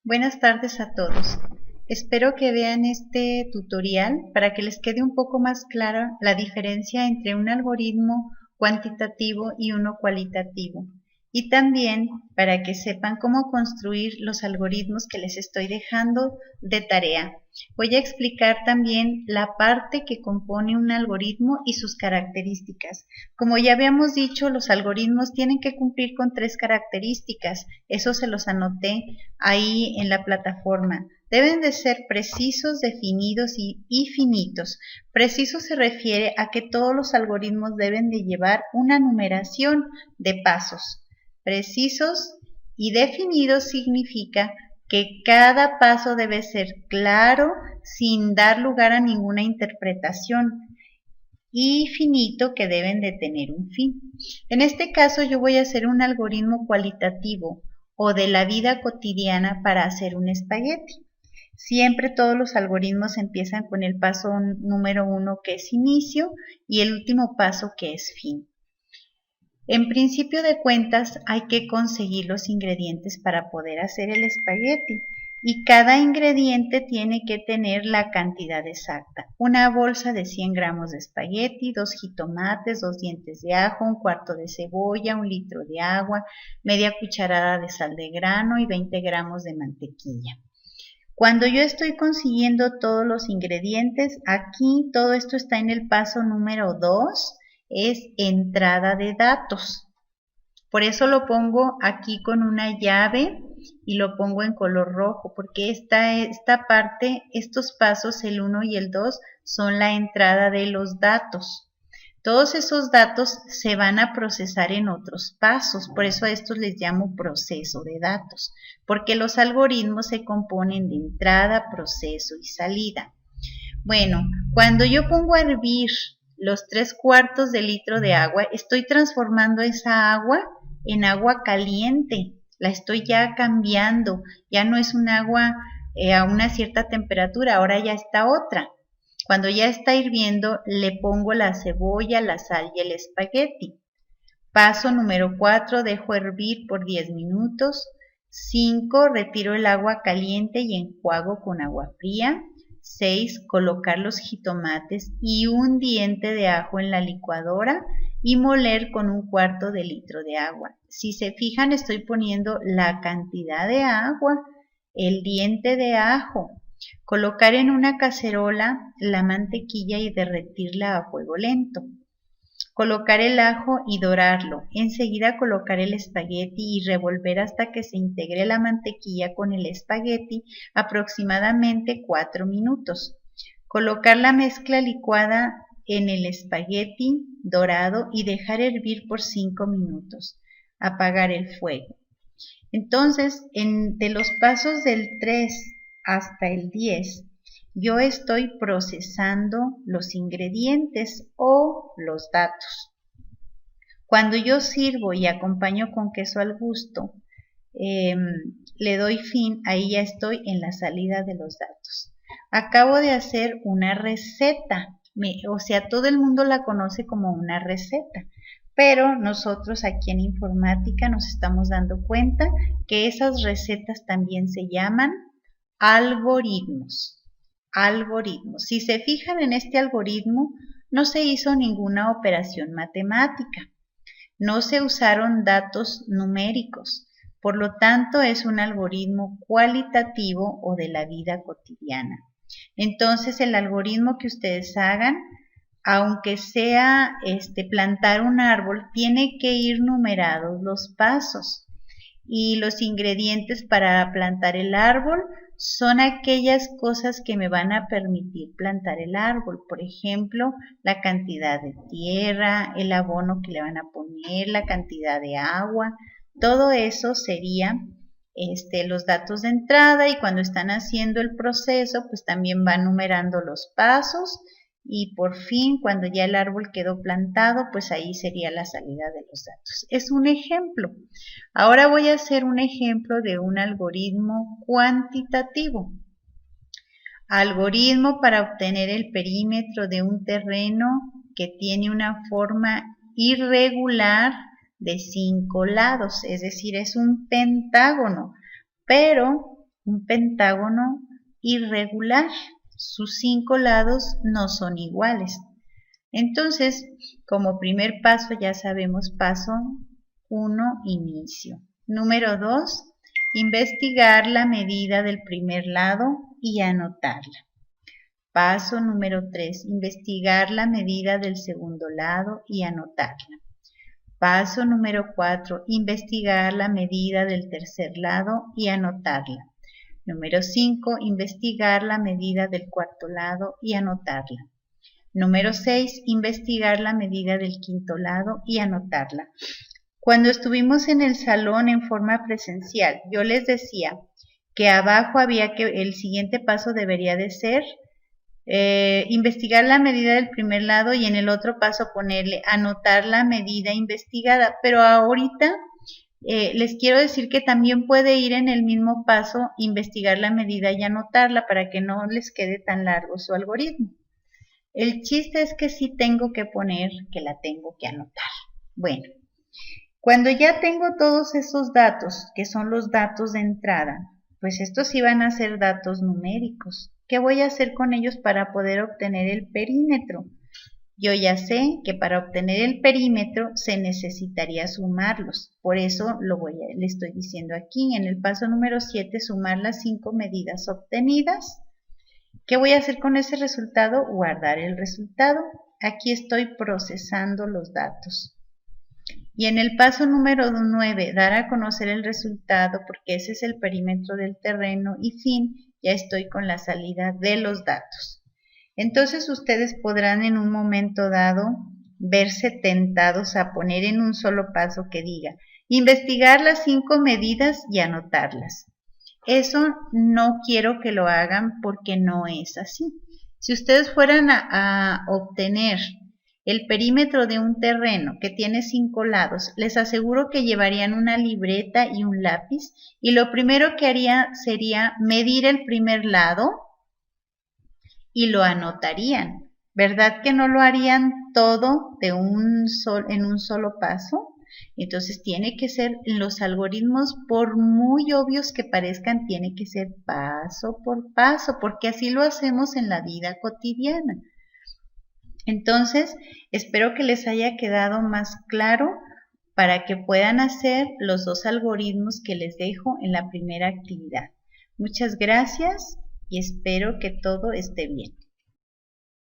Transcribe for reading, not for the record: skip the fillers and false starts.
Buenas tardes a todos. Espero que vean este tutorial para que les quede un poco más clara la diferencia entre un algoritmo cuantitativo y uno cualitativo. Y también para que sepan cómo construir los algoritmos que les estoy dejando de tarea. Voy a explicar también la parte que compone un algoritmo y sus características. Como ya habíamos dicho, los algoritmos tienen que cumplir con 3 características. Eso se los anoté ahí en la plataforma. Deben de ser precisos, definidos y finitos. Preciso se refiere a que todos los algoritmos deben de llevar una numeración de pasos. Precisos y definidos significa que cada paso debe ser claro sin dar lugar a ninguna interpretación, y finito, que deben de tener un fin. En este caso yo voy a hacer un algoritmo cualitativo o de la vida cotidiana para hacer un espagueti. Siempre todos los algoritmos empiezan con el paso número 1, que es inicio, y el último paso, que es fin. En principio de cuentas hay que conseguir los ingredientes para poder hacer el espagueti, y cada ingrediente tiene que tener la cantidad exacta. Una bolsa de 100 gramos de espagueti, 2 jitomates, 2 dientes de ajo, un cuarto de cebolla, 1 litro de agua, media cucharada de sal de grano y 20 gramos de mantequilla. Cuando yo estoy consiguiendo todos los ingredientes, aquí todo esto está en el paso número 2, es entrada de datos. Por eso lo pongo aquí con una llave y lo pongo en color rojo, porque esta parte, estos pasos, el 1 y el 2, son la entrada de los datos. Todos esos datos se van a procesar en otros pasos, por eso a estos les llamo proceso de datos, porque los algoritmos se componen de entrada, proceso y salida. Bueno, cuando yo pongo a hervir los 3/4 de litro de agua, estoy transformando esa agua en agua caliente. La estoy ya cambiando, ya no es un agua a una cierta temperatura, ahora ya está otra. Cuando ya está hirviendo, le pongo la cebolla, la sal y el espagueti. Paso número 4, dejo hervir por 10 minutos. 5, retiro el agua caliente y enjuago con agua fría. 6, colocar los jitomates y un diente de ajo en la licuadora y moler con 1/4 de litro de agua. Si se fijan, estoy poniendo la cantidad de agua, el diente de ajo. Colocar en una cacerola la mantequilla y derretirla a fuego lento. Colocar el ajo y dorarlo. Enseguida colocar el espagueti y revolver hasta que se integre la mantequilla con el espagueti, aproximadamente 4 minutos. Colocar la mezcla licuada en el espagueti dorado y dejar hervir por 5 minutos. Apagar el fuego. Entonces, de los pasos del 3 hasta el 10, yo estoy procesando los ingredientes o los datos. Cuando yo sirvo y acompaño con queso al gusto, le doy fin, ahí ya estoy en la salida de los datos. Acabo de hacer una receta, o sea, todo el mundo la conoce como una receta, pero nosotros aquí en informática nos estamos dando cuenta que esas recetas también se llaman algoritmos. Algoritmos. Si se fijan, en este algoritmo no se hizo ninguna operación matemática, no se usaron datos numéricos, por lo tanto es un algoritmo cualitativo o de la vida cotidiana. Entonces el algoritmo que ustedes hagan, aunque sea plantar un árbol, tiene que ir numerados los pasos, y los ingredientes para plantar el árbol son aquellas cosas que me van a permitir plantar el árbol. Por ejemplo, la cantidad de tierra, el abono que le van a poner, la cantidad de agua. Todo eso sería los datos de entrada, y cuando están haciendo el proceso, pues también van numerando los pasos. Y por fin, cuando ya el árbol quedó plantado, pues ahí sería la salida de los datos. Es un ejemplo. Ahora voy a hacer un ejemplo de un algoritmo cuantitativo. Algoritmo para obtener el perímetro de un terreno que tiene una forma irregular de 5 lados, es decir, es un pentágono, pero un pentágono irregular. Sus 5 lados no son iguales. Entonces, como primer paso ya sabemos, paso 1, inicio. Número 2, investigar la medida del primer lado y anotarla. Paso número 3, investigar la medida del segundo lado y anotarla. Paso número 4, investigar la medida del tercer lado y anotarla. Número 5, investigar la medida del cuarto lado y anotarla. Número 6, investigar la medida del quinto lado y anotarla. Cuando estuvimos en el salón en forma presencial, yo les decía que abajo el siguiente paso debería de ser investigar la medida del primer lado y en el otro paso ponerle anotar la medida investigada, pero ahorita les quiero decir que también puede ir en el mismo paso investigar la medida y anotarla para que no les quede tan largo su algoritmo. El chiste es que sí tengo que poner que la tengo que anotar. Bueno, cuando ya tengo todos esos datos, que son los datos de entrada, pues estos sí van a ser datos numéricos. ¿Qué voy a hacer con ellos para poder obtener el perímetro? Yo ya sé que para obtener el perímetro se necesitaría sumarlos. Por eso le estoy diciendo aquí, en el paso número 7, sumar las 5 medidas obtenidas. ¿Qué voy a hacer con ese resultado? Guardar el resultado. Aquí estoy procesando los datos. Y en el paso número 9, dar a conocer el resultado, porque ese es el perímetro del terreno, y fin, ya estoy con la salida de los datos. Entonces ustedes podrán en un momento dado verse tentados a poner en un solo paso que diga, investigar las 5 medidas y anotarlas. Eso no quiero que lo hagan porque no es así. Si ustedes fueran a obtener el perímetro de un terreno que tiene 5 lados, les aseguro que llevarían una libreta y un lápiz y lo primero que harían sería medir el primer lado y lo anotarían. ¿Verdad que no lo harían todo en un solo paso? Entonces tiene que ser, los algoritmos, por muy obvios que parezcan, tiene que ser paso por paso, porque así lo hacemos en la vida cotidiana. Entonces, espero que les haya quedado más claro para que puedan hacer los 2 algoritmos que les dejo en la primera actividad. Muchas gracias y espero que todo esté bien.